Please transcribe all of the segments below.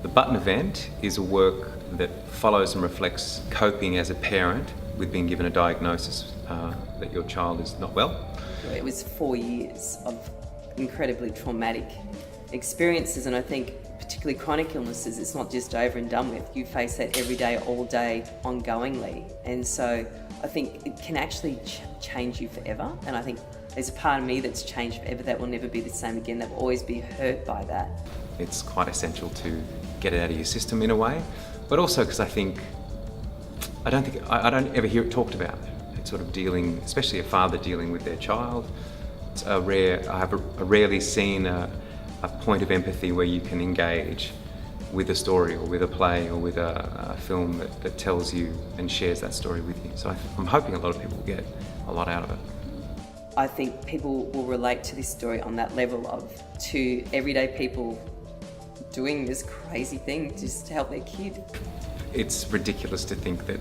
The Button event is a work that follows and reflects coping as a parent with being given a diagnosis that your child is not well. It was 4 years of incredibly traumatic experiences, and I think particularly chronic illnesses, it's not just over and done with. You face that every day, all day, ongoingly, and so I think it can actually change you forever, and I think there's a part of me that's changed forever that will never be the same again, that will always be hurt by that. It's quite essential to get it out of your system in a way, but also because I don't ever hear it talked about. It's sort of dealing, especially a father dealing with their child. It's I have rarely seen a point of empathy where you can engage with a story or with a play or with a film that tells you and shares that story with you. So I'm hoping a lot of people will get a lot out of it. I think people will relate to this story on that level of two everyday people doing this crazy thing just to help their kid. It's ridiculous to think that,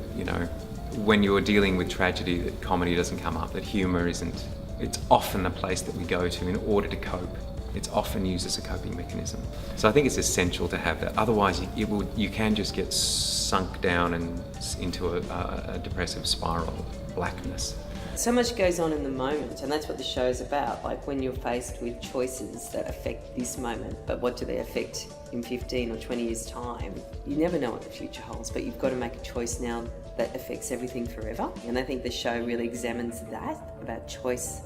when you're dealing with tragedy, that comedy doesn't come up, that humour isn't. It's often a place that we go to in order to cope. It's often used as a coping mechanism. So I think it's essential to have that. Otherwise, you can just get sunk down and into a depressive spiral of blackness. So much goes on in the moment, and that's what the show is about. Like when you're faced with choices that affect this moment, but what do they affect in 15 or 20 years' time? You never know what the future holds, but you've got to make a choice now that affects everything forever. And I think the show really examines that, about choice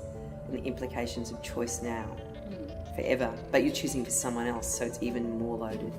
and the implications of choice now, forever. But you're choosing for someone else, so it's even more loaded.